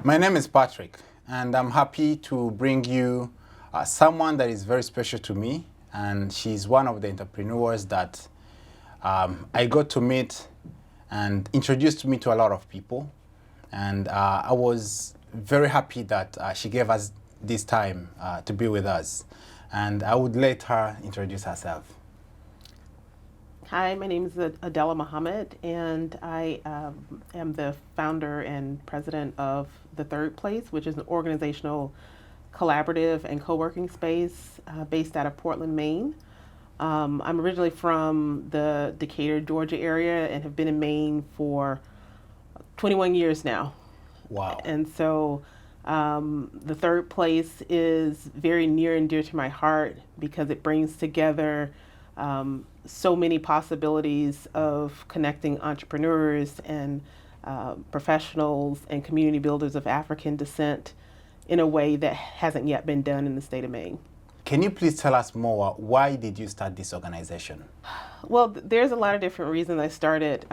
My name is Patrick, and I'm happy to bring you someone that is very special to me, and she's one of the entrepreneurs that I got to meet and introduced me to a lot of people, and I was very happy that she gave us this time to be with us, and I would let her introduce herself. Hi, my name is Adela Muhammad, and I am the founder and president of The Third Place, which is an organizational collaborative and co working space based out of Portland, Maine. I'm originally from the Decatur, Georgia area and have been in Maine for 21 years now. Wow. And so The Third Place is very near and dear to my heart because it brings together so many possibilities of connecting entrepreneurs and professionals and community builders of African descent in a way that hasn't yet been done in the state of Maine. Can you please tell us more? Why did you start this organization? Well, there's a lot of different reasons I started.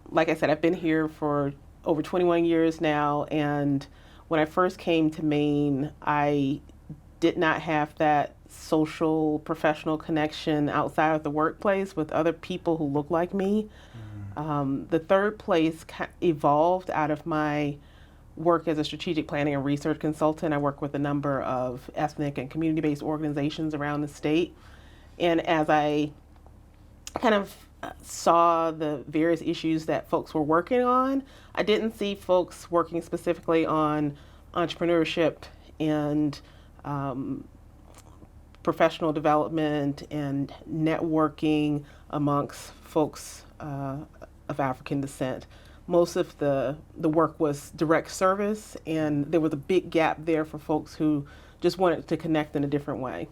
Like I said, I've been here for over 21 years now, and when I first came to Maine, I did not have that social professional connection outside of the workplace with other people who look like me. The Third Place evolved out of my work as a strategic planning and research consultant. I work with a number of ethnic and community-based organizations around the state. And as I kind of saw the various issues that folks were working on, I didn't see folks working specifically on entrepreneurship and professional development and networking amongst folks of African descent. Most of the work was direct service, and there was a big gap there for folks who just wanted to connect in a different way.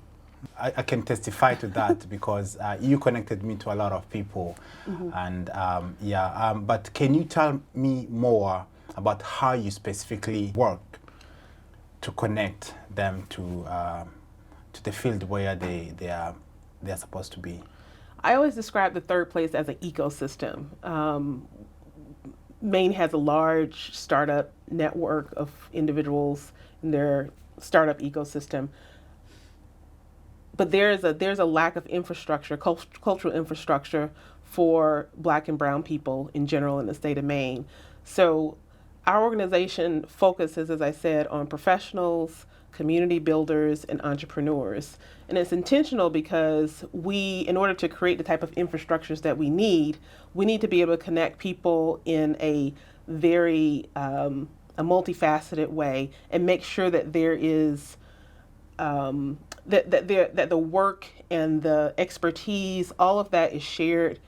I can testify to that because you connected me to a lot of people. And but can you tell me more about how you specifically work to connect them to the field where they are supposed to be? I always describe The Third Place as an ecosystem. Maine has a large startup network of individuals in their startup ecosystem, but there's a lack of infrastructure, cultural infrastructure for Black and Brown people in general in the state of Maine. So our organization focuses, as I said, on professionals, community builders, and entrepreneurs. And it's intentional because in order to create the type of infrastructures that we need to be able to connect people in a very a multifaceted way and make sure that there is that the work and the expertise, all of that is shared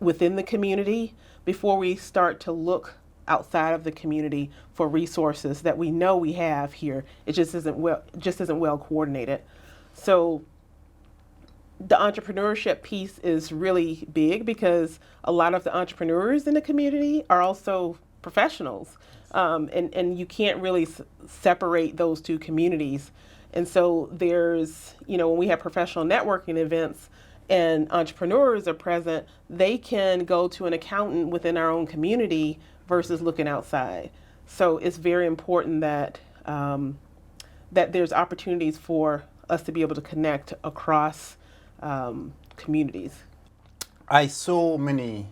within the community before we start to look outside of the community for resources that we know we have here. It just isn't well coordinated. So the entrepreneurship piece is really big because a lot of the entrepreneurs in the community are also professionals, and you can't really separate those two communities. And so there's, when we have professional networking events and entrepreneurs are present, they can go to an accountant within our own community versus looking outside. So it's very important that that there's opportunities for us to be able to connect across communities. I saw many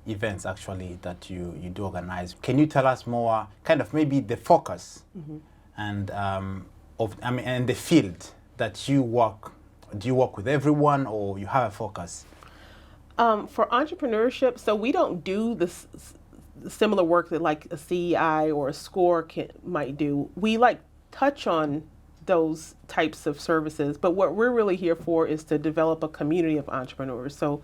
events actually that you do organize. Can you tell us more, kind of maybe the focus and and the field that you work? Do you work with everyone, or you have a focus? For entrepreneurship, so we don't do this similar work that like a CEI or a SCORE might do. We touch on those types of services, but what we're really here for is to develop a community of entrepreneurs. So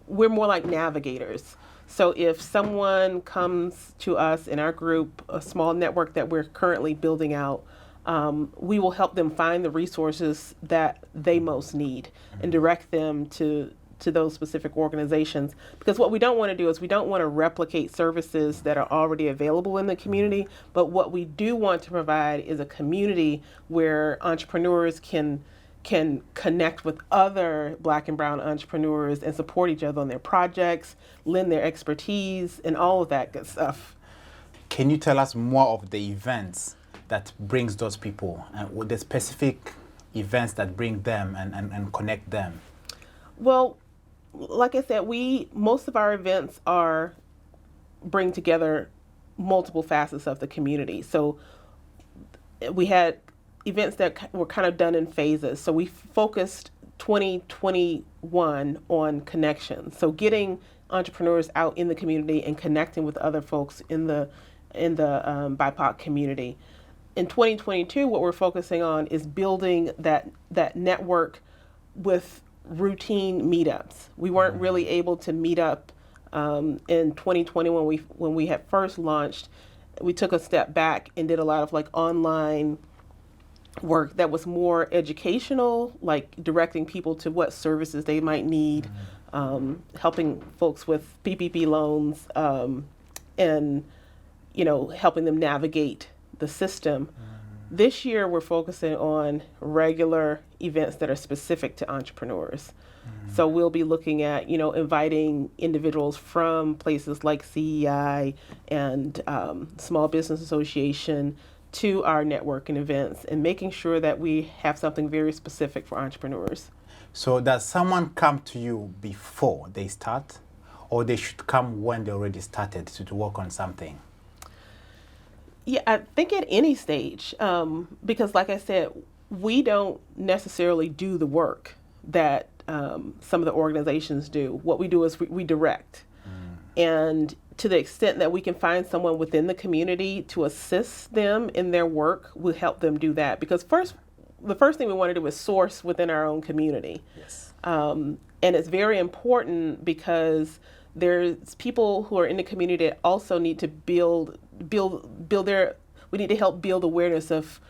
we're more like navigators. So if someone comes to us in our group, a small network that we're currently building out, we will help them find the resources that they most need and direct them to those specific organizations. Because what we don't want to do is we don't want to replicate services that are already available in the community, but what we do want to provide is a community where entrepreneurs can connect with other Black and Brown entrepreneurs and support each other on their projects, lend their expertise, and all of that good stuff. can you tell us more of the events that brings those people, and with the specific events that bring them and connect them? Well, like I said, most of our events bring together multiple facets of the community. So we had events that were kind of done in phases. So we focused 2021 on connection. So getting entrepreneurs out in the community and connecting with other folks in the BIPOC community. In 2022, what we're focusing on is building that network with routine meetups. We weren't really able to meet up in 2020 when we had first launched. We took a step back and did a lot of like online work that was more educational, like directing people to what services they might need, helping folks with PPP loans, and helping them navigate the system. This year, we're focusing on regular events that are specific to entrepreneurs. So we'll be looking at, inviting individuals from places like CEI and Small Business Association to our networking events and making sure that we have something very specific for entrepreneurs. So does someone come to you before they start, or they should come when they already started to work on something? Yeah, I think at any stage, because like I said, we don't necessarily do the work that some of the organizations do. What we do is we direct. And to the extent that we can find someone within the community to assist them in their work, we'll help them do that. Because the first thing we want to do is source within our own community. Yes. And it's very important because there's people who are in the community that also need to we need to help build awareness of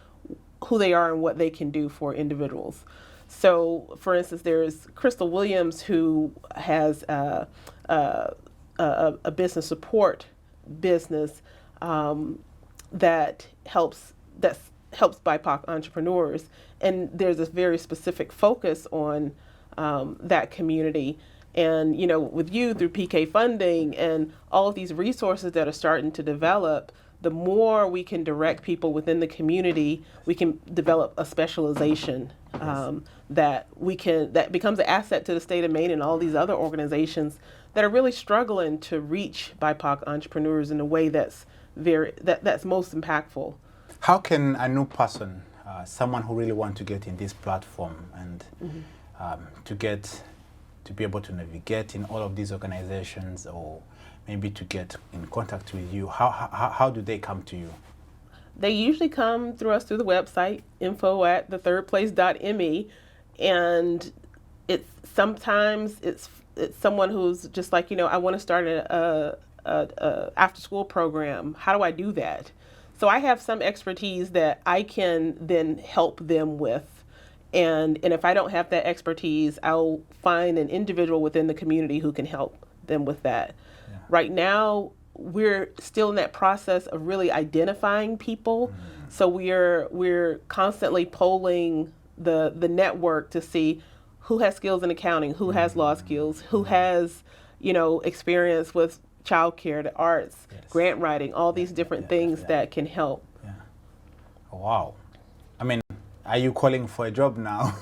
who they are and what they can do for individuals. So, for instance, there's Crystal Williams, who has a business support business that helps BIPOC entrepreneurs, and there's a very specific focus on that community. And with you through PK funding and all of these resources that are starting to develop, the more we can direct people within the community, we can develop a specialization that becomes an asset to the state of Maine and all these other organizations that are really struggling to reach BIPOC entrepreneurs in a way that's most impactful. How can a new person, someone who really wants to get in this platform and to be able to navigate in all of these organizations, or maybe to get in contact with you, how do they come to you? They usually come through us through the website, info@thethirdplace.me, and sometimes it's someone who's just like, I want to start a after school program. How do I do that? So I have some expertise that I can then help them with. And if I don't have that expertise, I'll find an individual within the community who can help them with that. Yeah. Right now, we're still in that process of really identifying people. So we're constantly polling the network to see who has skills in accounting, who has law skills, who has experience with childcare, the arts, grant writing, all these different things that can help. Yeah. Wow. I mean, are you calling for a job now?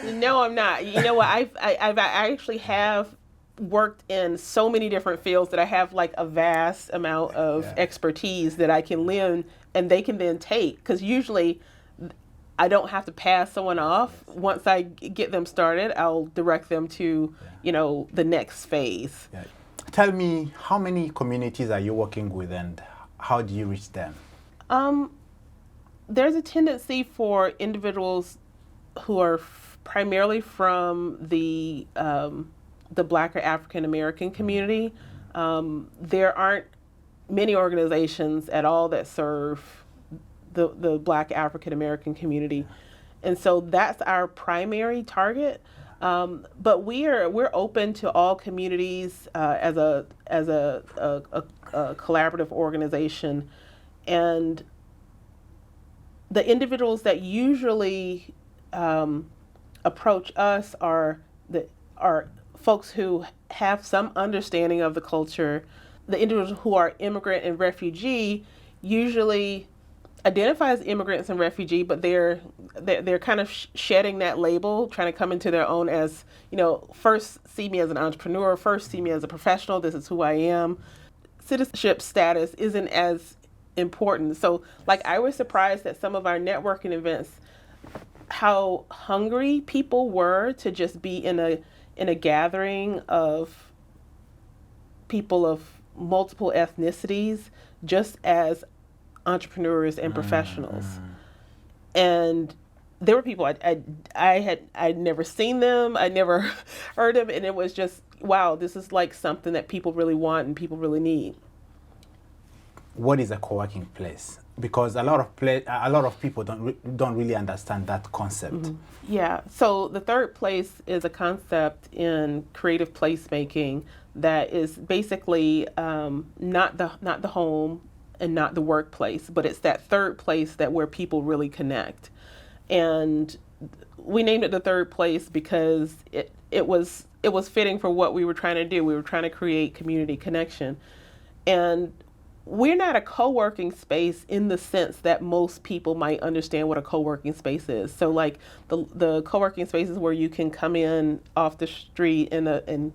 No, I'm not. You know what? I actually have worked in so many different fields that I have like a vast amount of expertise that I can lend and they can then take. Because usually I don't have to pass someone off. Once I get them started, I'll direct them to, the next phase. Yeah. Tell me, how many communities are you working with and how do you reach them? There's a tendency for individuals who are primarily from the Black or African American community. There aren't many organizations at all that serve the Black African American community, and so that's our primary target. But we're open to all communities as a collaborative organization, and the individuals that usually approach us are folks who have some understanding of the culture, the individuals who are immigrant and refugee usually identify as immigrants and refugee, but they're kind of shedding that label, trying to come into their own as, first see me as an entrepreneur, first see me as a professional, this is who I am. Citizenship status isn't as important. So like I was surprised at some of our networking events, how hungry people were to just be in a gathering of people of multiple ethnicities, just as entrepreneurs and professionals. And there were people I'd never seen them, I'd never heard of, and it was just, wow, this is like something that people really want and people really need. What is a co-working place? Because a lot of people don't really understand that concept. Mm-hmm. Yeah. So the third place is a concept in creative placemaking that is basically not the home and not the workplace, but it's that third place where people really connect. And we named it the third place because it was fitting for what we were trying to do. We were trying to create community connection. And we're not a co-working space in the sense that most people might understand what a co-working space is. So like the co-working spaces where you can come in off the street and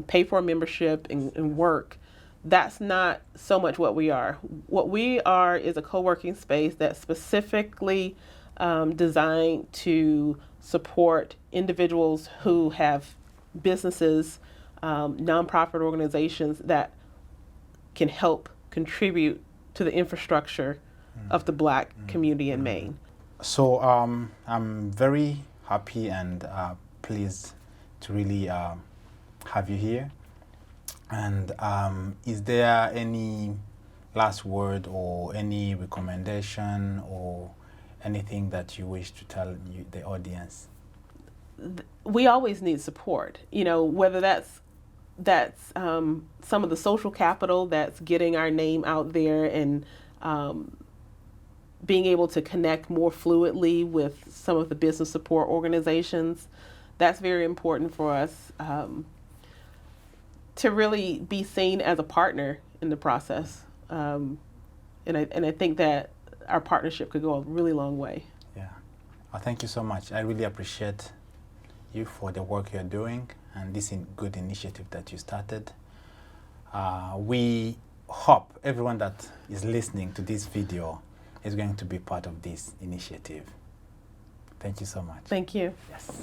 pay for a membership and work, that's not so much what we are. What we are is a co-working space that's specifically designed to support individuals who have businesses, nonprofit organizations that can help contribute to the infrastructure of the Black community in Maine. So I'm very happy and pleased to really have you here. And is there any last word or any recommendation or anything that you wish to tell the audience? We always need support, whether that's some of the social capital that's getting our name out there and being able to connect more fluidly with some of the business support organizations. That's very important for us to really be seen as a partner in the process. And I think that our partnership could go a really long way. Yeah. Well, thank you so much. I really appreciate you for the work you're doing and this good initiative that you started. We hope everyone that is listening to this video is going to be part of this initiative. Thank you so much. Thank you. Yes.